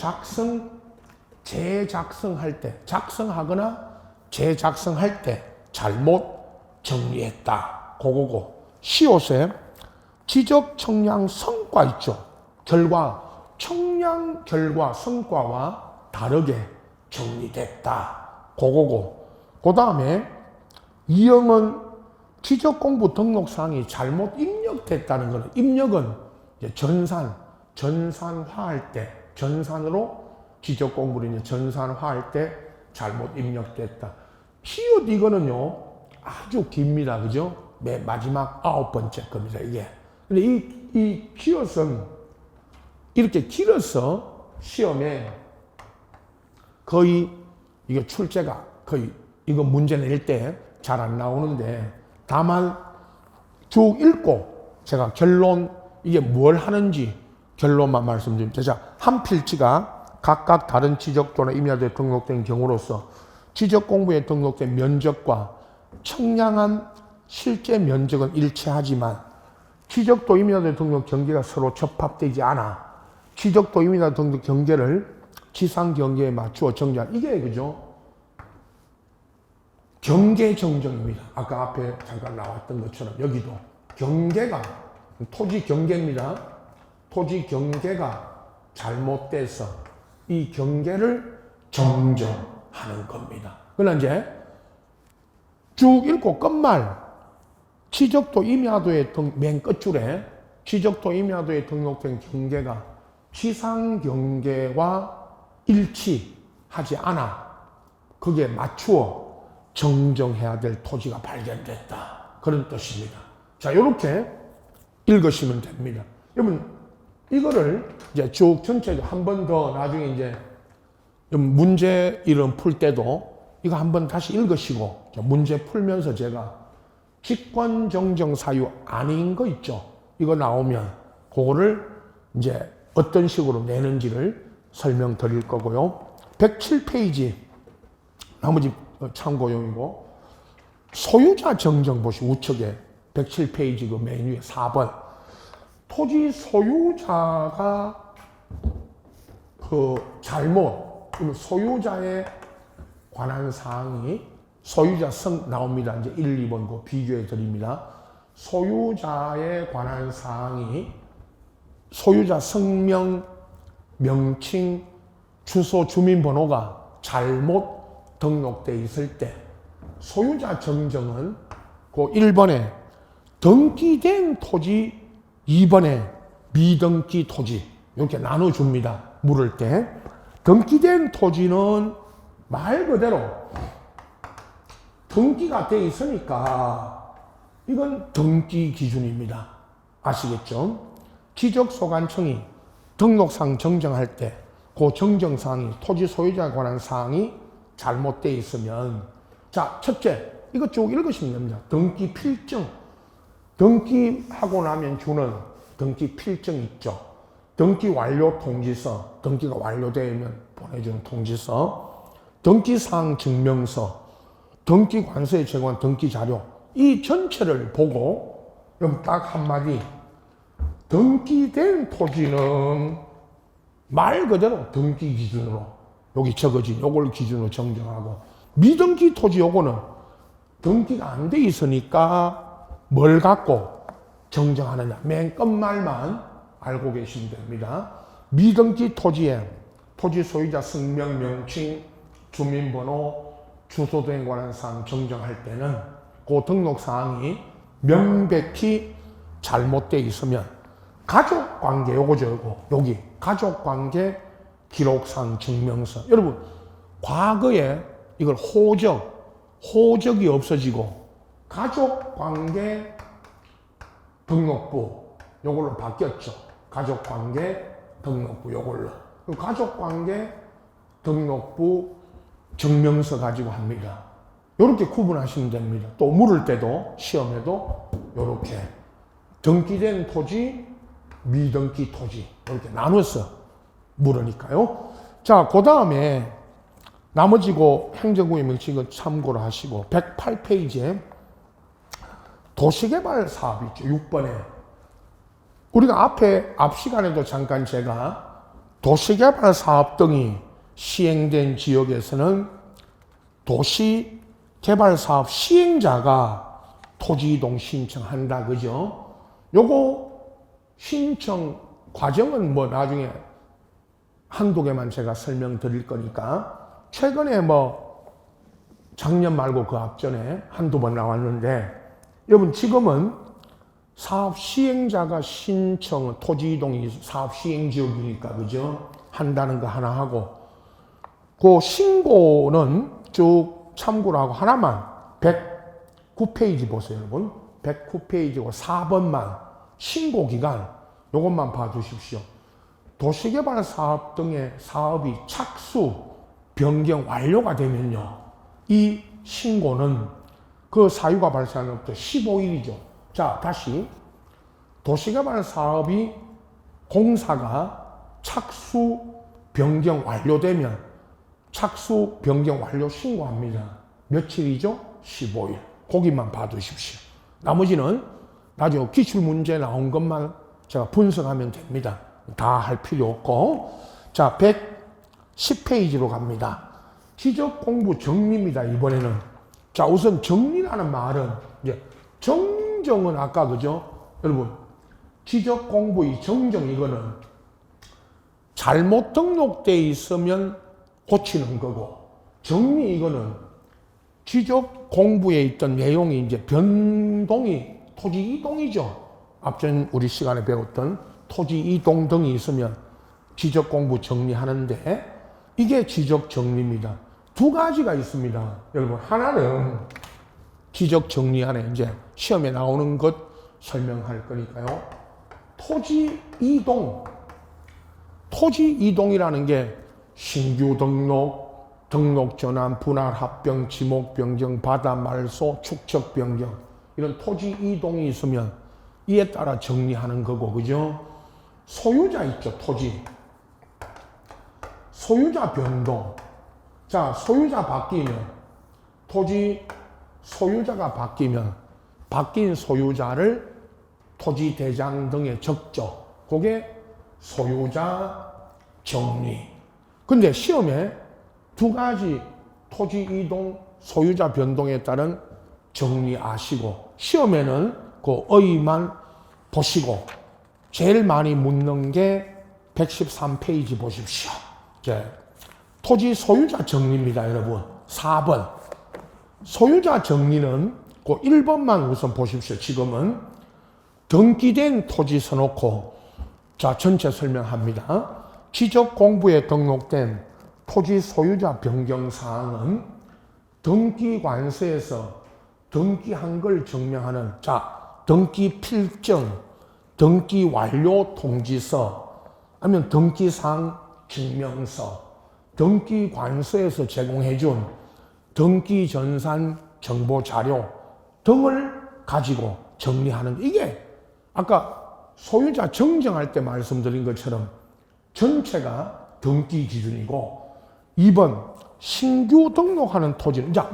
재작성할 때, 작성하거나 재작성할 때 잘못 정리했다. 그거고. 시옷에 지적 청량 성과 있죠. 결과, 청량 결과 성과와 다르게 정리됐다. 그거고. 그 다음에 이형은 지적공부 등록사항이 잘못 입력됐다는 거는 입력은 이제 전산화할 때, 전산으로 지적공부를 이제 전산화할 때 잘못 입력됐다. 피엇 이거는요, 아주 깁니다. 그죠? 맨 마지막 9번째 겁니다, 이게. 근데 이 피엇은 이렇게 길어서 시험에 거의, 이게 출제가 거의, 이거 문제 낼 때 잘 안 나오는데, 다만 쭉 읽고 제가 결론, 이게 뭘 하는지 결론만 말씀드립니다. 자, 한 필지가 각각 다른 지적도나 임야도에 등록된 경우로서 지적공부에 등록된 면적과 청량한 실제 면적은 일치하지만 지적도 임야도에 등록 경계가 서로 접합되지 않아 지적도 임야도 등록 경계를 지상 경계에 맞추어 정지한 이게 그죠? 경계 정정입니다. 아까 앞에 잠깐 나왔던 것처럼 여기도 경계가 토지 경계입니다. 토지 경계가 잘못돼서 이 경계를 정정하는 겁니다. 그러나 이제 쭉 읽고 끝말 지적도 임야도에 맨 끝줄에 지적도 임야도에 등록된 경계가 지상 경계와 일치하지 않아 그게 맞추어 정정해야 될 토지가 발견됐다. 그런 뜻입니다. 자, 이렇게 읽으시면 됩니다. 여러분, 이거를 이제 쭉 전체적으로 한 번 더 나중에 이제 문제 이름 풀 때도 이거 한 번 다시 읽으시고 문제 풀면서 제가 직권정정 사유 아닌 거 있죠. 이거 나오면 그거를 이제 어떤 식으로 내는지를 설명드릴 거고요. 107페이지 나머지 참고용이고 소유자 정정 보시 우측에 107페이지 그 맨 위에 4번 토지 소유자가 그 잘못 소유자에 관한 사항이 소유자 성 나옵니다. 이제 1, 2번 그 비교해 드립니다. 소유자에 관한 사항이 소유자 성명, 명칭, 주소, 주민번호가 잘못 등록되어 있을 때 소유자 정정은 그 1번에 등기된 토지, 2번에 미등기 토지 이렇게 나눠줍니다. 물을 때 등기된 토지는 말 그대로 등기가 돼 있으니까 이건 등기 기준입니다. 아시겠죠? 지적소관청이 등록상 정정할 때 그 정정사항이 토지 소유자에 관한 사항이 잘못되어 있으면 자, 첫째 이거 쭉 읽으시면 됩니다. 등기 필증 등기하고 나면 주는 등기 필증 있죠. 등기 완료 통지서 등기가 완료되면 보내주는 통지서 등기사항 증명서 등기관서에 제공한 등기자료 이 전체를 보고 그럼 딱 한마디 등기된 토지는 말 그대로 등기 기준으로 여기 적어진 요걸 기준으로 정정하고 미등기 토지 요거는 등기가 안 돼 있으니까 뭘 갖고 정정하느냐 맨 끝말만 알고 계시면 됩니다. 미등기 토지에 토지 소유자 성명, 명칭, 주민번호, 주소 등에 관한 사항 정정할 때는 그 등록 사항이 명백히 잘못되어 있으면 가족관계 요거죠 요거 여기 가족관계 기록상 증명서 여러분 과거에 이걸 호적이 없어지고 가족관계 등록부 요걸로 바뀌었죠. 가족관계 등록부 요걸로. 가족관계 등록부 증명서 가지고 합니다. 요렇게 구분하시면 됩니다. 또 물을 때도 시험에도 요렇게 등기된 토지, 미등기 토지 이렇게 나눠서 물으니까요. 자, 그 다음에 나머지고 행정구역 명칭은 참고로 하시고 108페이지에 도시개발 사업 있죠. 6번에 우리가 앞 시간에도 잠깐 제가 도시개발 사업 등이 시행된 지역에서는 도시개발 사업 시행자가 토지이동 신청한다. 그죠? 요거 신청 과정은 뭐 나중에 한두 개만 제가 설명드릴 거니까 최근에 뭐 작년 말고 그 앞전에 한두 번 나왔는데 여러분 지금은 사업 시행자가 신청 토지이동이 사업 시행 지역이니까 그죠? 한다는 거 하나 하고 그 신고는 쭉 참고로 하고 하나만 109페이지 보세요 여러분. 109페이지고 4번만 신고기간 요것만 봐주십시오. 도시개발 사업 등의 사업이 착수, 변경 완료가 되면요. 이 신고는 그 사유가 발생하는 것부터 15일이죠. 자, 다시 도시개발 사업이 공사가 착수, 변경 완료되면 착수, 변경 완료 신고합니다. 며칠이죠? 15일. 거기만 봐두십시오. 나머지는 나중에 기출문제 나온 것만 제가 분석하면 됩니다. 다 할 필요 없고. 자, 110페이지로 갑니다. 지적공부 정리입니다. 이번에는. 자, 우선 정리라는 말은 이제 정정은 아까 그죠? 여러분, 지적공부의 정정 이거는 잘못 등록돼 있으면 고치는 거고 정리 이거는 지적공부에 있던 내용이 이제 변동이 토지 이동이죠. 앞전 우리 시간에 배웠던 토지 이동 등이 있으면 지적 공부 정리하는데 이게 지적 정리입니다. 두 가지가 있습니다. 여러분 하나는 지적 정리 안에 이제 시험에 나오는 것 설명할 거니까요. 토지 이동. 토지 이동이라는 게 신규 등록, 등록 전환, 분할 합병, 지목 변경, 바다 말소, 축척 변경 이런 토지 이동이 있으면 이에 따라 정리하는 거고 그죠? 소유자 있죠, 토지. 소유자 변동. 자, 소유자 바뀌면 토지 소유자가 바뀌면 바뀐 소유자를 토지 대장 등에 적죠. 그게 소유자 정리. 근데 시험에 두 가지 토지 이동, 소유자 변동에 따른 정리 아시고 시험에는 그 어휘만 보시고 제일 많이 묻는 게 113페이지 보십시오. 이제 토지 소유자 정리입니다, 여러분. 4번. 소유자 정리는 그 1번만 우선 보십시오. 지금은 등기된 토지 써놓고 자, 전체 설명합니다. 지적 공부에 등록된 토지 소유자 변경 사항은 등기관서에서 등기한 걸 증명하는 자, 등기 필증, 등기 완료 통지서, 아니면 등기사항 증명서, 등기관서에서 제공해준 등기 전산 정보 자료 등을 가지고 정리하는 이게 아까 소유자 정정할 때 말씀드린 것처럼 전체가 등기 기준이고 2번 신규 등록하는 토지는 자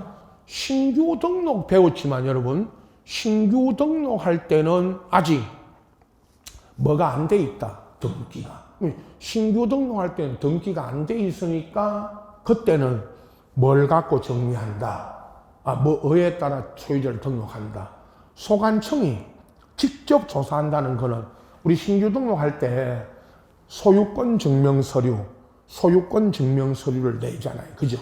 신규 등록 배웠지만 여러분 신규 등록할 때는 아직 뭐가 안 돼 있다 등기가 신규 등록할 때는 등기가 안 돼 있으니까 그때는 뭘 갖고 정리한다 뭐에 따라 소유자를 등록한다 소관청이 직접 조사한다는 거는 우리 신규 등록할 때 소유권 증명 서류를 내잖아요. 그죠?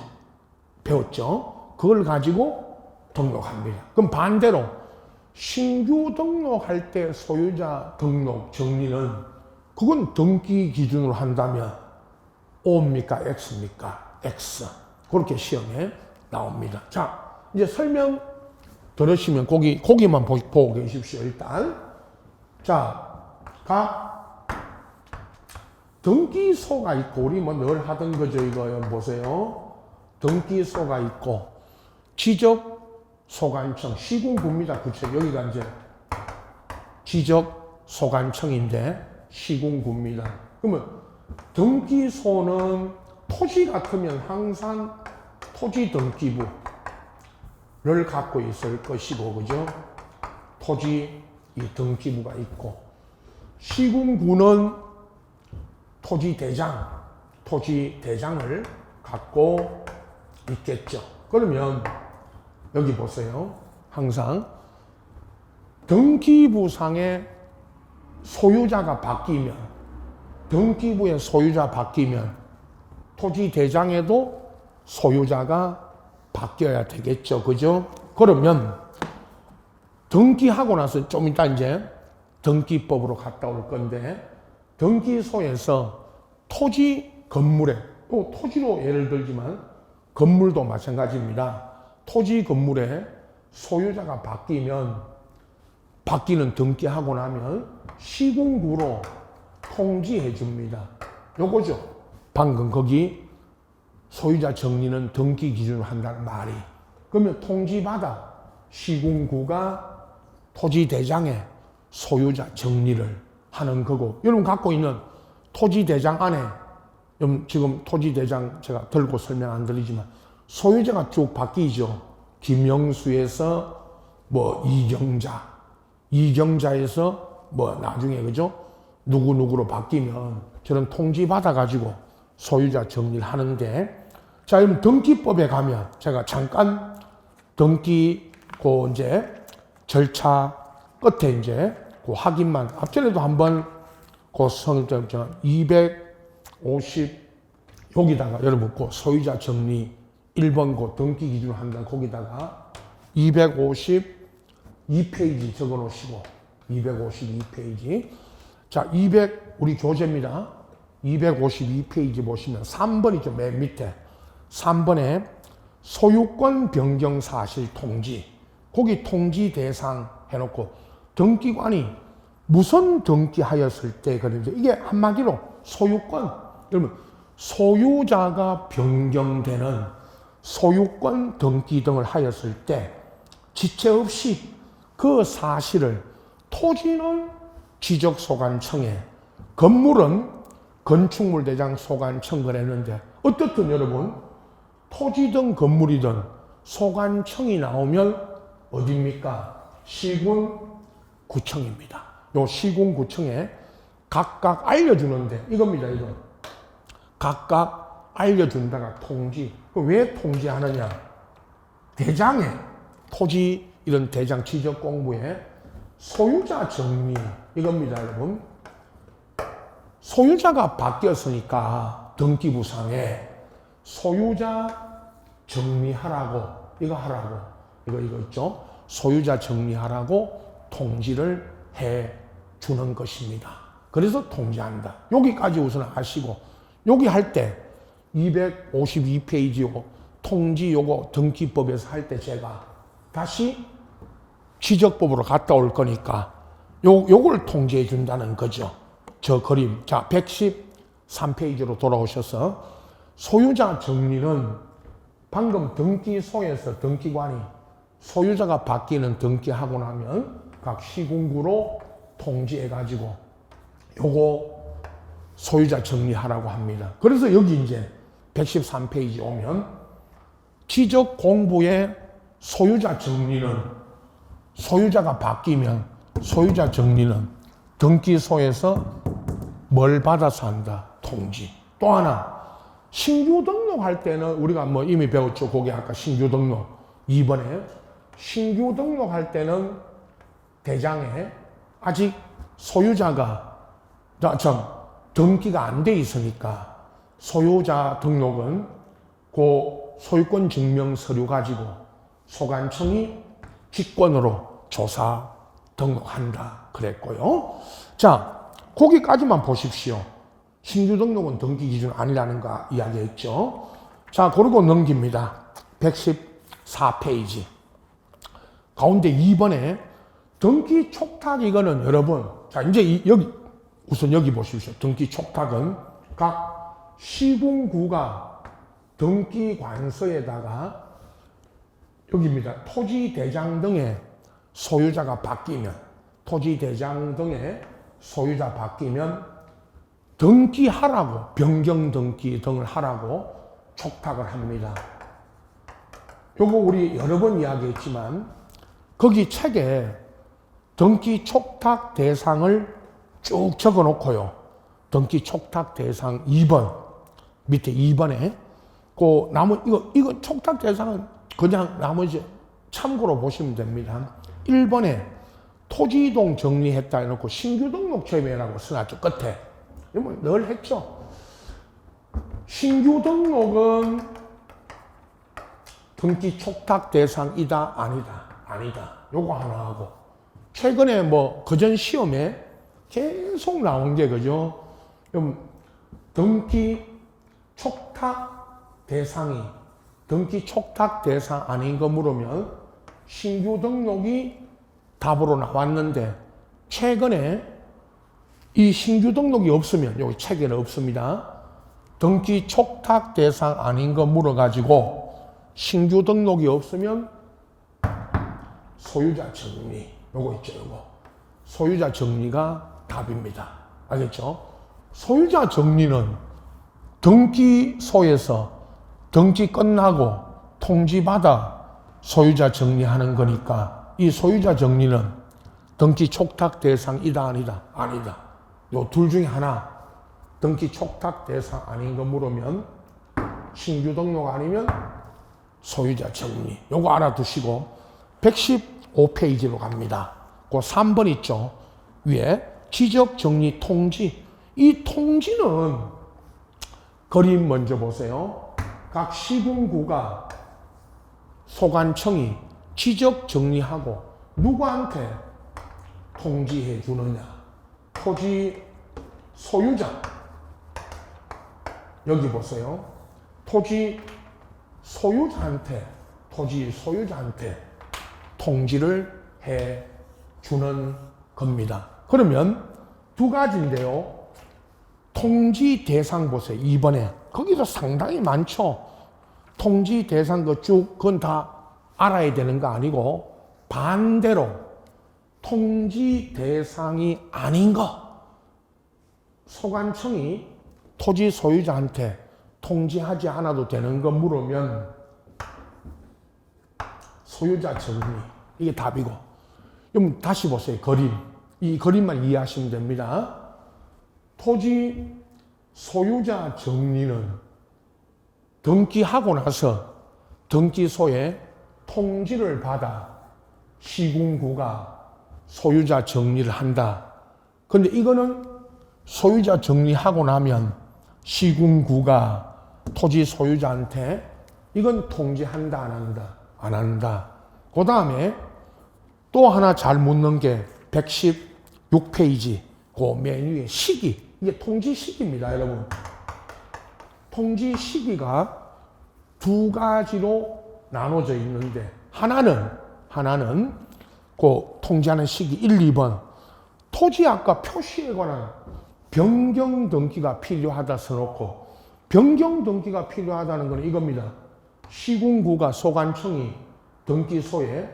배웠죠? 그걸 가지고 등록합니다. 그럼 반대로 신규 등록할 때 소유자 등록 정리는 그건 등기 기준으로 한다면 O입니까? X입니까? X. 그렇게 시험에 나옵니다. 자, 이제 설명 들으시면 고기만 보고 계십시오, 일단. 자, 각 등기소가 있고, 우리 뭐 늘 하던 거죠, 이거 보세요. 등기소가 있고, 지적소관청, 시군구입니다, 구체. 여기가 이제 지적소관청인데, 시군구입니다. 그러면 등기소는 토지 같으면 항상 토지등기부를 갖고 있을 것이고, 그죠? 토지 이 등기부가 있고, 시군구는 토지대장을 갖고 있겠죠. 그러면 여기 보세요. 항상 등기부상의 소유자가 바뀌면, 등기부의 소유자 바뀌면 토지대장에도 소유자가 바뀌어야 되겠죠. 그죠? 그러면 등기하고 나서 좀 이따 이제 등기법으로 갔다 올 건데, 등기소에서 토지 건물에, 또 토지로 예를 들지만 건물도 마찬가지입니다. 토지 건물에 소유자가 바뀌는 등기하고 나면 시군구로 통지해 줍니다. 요거죠. 방금 거기 소유자 정리는 등기 기준으로 한다는 말이. 그러면 통지받아 시군구가 토지대장에 소유자 정리를 하는 거고, 여러분 갖고 있는 토지대장 안에, 지금 토지대장 제가 들고 설명 안 드리지만 소유자가 쭉 바뀌죠. 김영수에서 뭐 이경자에서 뭐 나중에, 그죠? 누구누구로 바뀌면 저는 통지받아가지고 소유자 정리를 하는데, 자, 그럼 등기법에 가면 제가 잠깐 등기 이제 절차 끝에 이제 그 확인만, 앞전에도 한번 그 성일점 250 여기다가 여러분 그 소유자 정리 1번 그 등기 기준으로 한다, 거기다가 252페이지 적어 놓으시고, 252페이지. 자, 우리 교재입니다. 252페이지 보시면 3번이죠. 맨 밑에 3번에 소유권 변경 사실 통지, 거기 통지 대상 해놓고 등기관이 무슨 등기하였을 때, 그런지 이게 한마디로 소유권, 여러분 소유자가 변경되는 소유권 등기 등을 하였을 때 지체 없이 그 사실을, 토지는 지적소관청에, 건물은 건축물대장 소관청 그랬는데, 어떻든 여러분 토지든 건물이든 소관청이 나오면 어디입니까? 시군구청입니다. 요 시군구청에 각각 알려주는데 이겁니다. 이거 각각 알려준다가 통지. 왜 통지하느냐? 대장에, 토지 이런 대장 지적 공부에 소유자 정리 이겁니다, 여러분. 소유자가 바뀌었으니까 등기부상에 소유자 정리하라고, 이거 하라고, 이거 있죠? 소유자 정리하라고 통지를 해 주는 것입니다. 그래서 통지한다. 여기까지 우선 아시고, 여기 할 때 252페이지요. 통지 요거 등기법에서 할 때 제가 다시 지적법으로 갔다 올 거니까 요걸 통지해 준다는 거죠. 저 그림. 자, 113페이지로 돌아오셔서 소유자 정리는 방금 등기소에서 등기관이 소유자가 바뀌는 등기하고 나면 각 시군구로 통지해가지고 요거 소유자 정리하라고 합니다. 그래서 여기 이제 113페이지 오면 지적 공부의 소유자 정리는, 소유자가 바뀌면 소유자 정리는 등기소에서 뭘 받아서 한다? 통지. 또 하나, 신규 등록할 때는 우리가 뭐 이미 배웠죠. 거기 아까 신규 등록 2번에 신규 등록할 때는 대장에 아직 소유자가 등기가 안 돼 있으니까 소유자 등록은 그 소유권 증명 서류 가지고 소관청이 직권으로 조사 등록한다 그랬고요. 자, 거기까지만 보십시오. 신규 등록은 등기 기준 아니라는 거 이야기했죠. 자, 그리고 넘깁니다. 114페이지. 가운데 2번에 등기 촉탁 이거는 여러분 자 이제 여기 우선 여기 보십시오. 등기 촉탁은 각 시군구가 등기 관서에다가 여기입니다. 토지대장 등의 소유자가 바뀌면 토지대장 등의 소유자 바뀌면 등기하라고 변경 등기 등을 하라고 촉탁을 합니다. 요거 우리 여러 번 이야기했지만 거기 책에 등기 촉탁 대상을 쭉 적어 놓고요. 등기 촉탁 대상 2번 밑에 2번에 그 이거 촉탁 대상은 그냥 나머지 참고로 보시면 됩니다. 1번에 토지이동 정리했다 해놓고 신규 등록 제외라고 써놨죠. 끝에. 이거 늘 했죠. 신규 등록은 등기 촉탁 대상이다 아니다. 요거 하나 하고 최근에 뭐 그전 시험에 계속 나온 게 그죠? 등기 촉탁 대상이 등기 촉탁 대상 아닌 거 물으면 신규 등록이 답으로 나왔는데 최근에 이 신규 등록이 없으면 여기 책에는 없습니다. 등기 촉탁 대상 아닌 거 물어가지고 신규 등록이 없으면 소유자 정리 요거 있죠. 요거 소유자 정리가 답입니다. 알겠죠? 소유자 정리는 등기소에서 등기 끝나고 통지받아 소유자 정리하는 거니까 이 소유자 정리는 등기 촉탁 대상이다 아니다. 요 둘 중에 하나 등기 촉탁 대상 아닌 거 물으면 신규 등록 아니면 소유자 정리 요거 알아두시고 115페이지로 갑니다. 그 3번 있죠. 위에 지적 정리 통지 이 통지는 그림 먼저 보세요. 각 시군구가 소관청이 지적 정리하고 누구한테 통지해 주느냐. 토지 소유자 여기 보세요. 토지 소유자한테 통지를 해 주는 겁니다. 그러면 두 가지인데요. 통지 대상 보세요. 2번에 거기서 상당히 많죠. 통지 대상 그건 다 알아야 되는 거 아니고 반대로 통지 대상이 아닌 거 소관청이 토지 소유자한테 통지하지 않아도 되는 거 물으면 소유자 정리 이게 답이고 그럼 다시 보세요. 그림 이 그림만 이해하시면 됩니다. 토지 소유자 정리는 등기하고 나서 등기소에 통지를 받아 시군구가 소유자 정리를 한다. 근데 이거는 소유자 정리하고 나면 시군구가 토지 소유자한테 이건 통지한다 안 한다. 그 다음에 또 하나 잘 묻는 게 116페이지 그 맨 위에 시기 이게 통지 시기입니다. 여러분 통지 시기가 두 가지로 나눠져 있는데 하나는 그 통지하는 시기 1, 2번 토지 아까 표시에 관한 변경 등기가 필요하다 써놓고 변경 등기가 필요하다는 건 이겁니다. 시군구가 소관청이 등기소에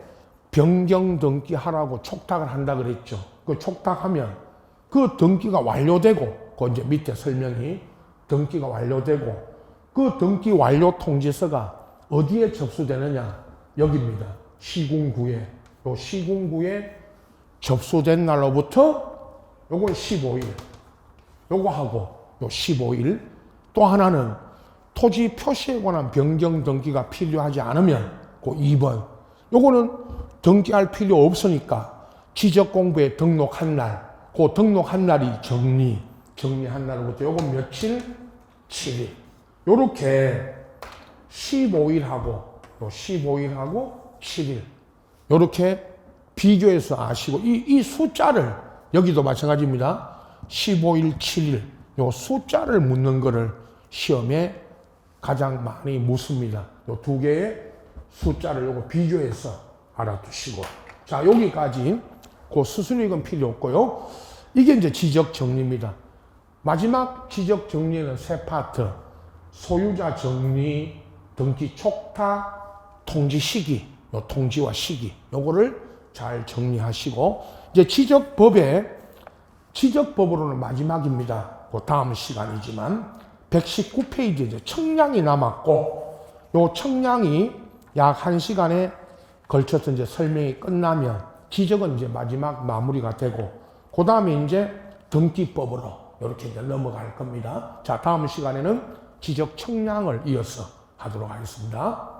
변경 등기하라고 촉탁을 한다 그랬죠. 그 촉탁하면 그 등기가 완료되고 그 이제 밑에 설명이 등기가 완료되고 그 등기 완료 통지서가 어디에 접수되느냐 여기입니다. 시군구에 요 시군구에 접수된 날로부터 요거 15일 요거 하고 요 15일 또 하나는 토지 표시에 관한 변경 등기가 필요하지 않으면 그 2번 요거는 등기할 필요 없으니까 지적공부에 등록한 날 그 등록한 날이 정리한 날부터 요거 며칠 7일 요렇게 15일하고 요 15일하고 7일 요렇게 비교해서 아시고 이 숫자를 여기도 마찬가지입니다. 15일, 7일 요 숫자를 묻는 거를 시험에 가장 많이 묻습니다. 요 두 개의 숫자를 요거 비교해서 알아두시고. 자, 여기까지 그 수순위익은 필요 없고요. 이게 이제 지적 정리입니다. 마지막 지적 정리는 세 파트. 소유자 정리, 등기 촉탁, 통지 시기, 요 통지와 시기. 요거를 잘 정리하시고, 이제 지적법으로는 마지막입니다. 그 다음 시간이지만 119페이지 이제 청량이 남았고, 요 청량이 약 1시간에 걸쳐서 이제 설명이 끝나면 지적은 이제 마지막 마무리가 되고, 그 다음에 이제 등기법으로 이렇게 이제 넘어갈 겁니다. 자, 다음 시간에는 지적 청량을 이어서 하도록 하겠습니다.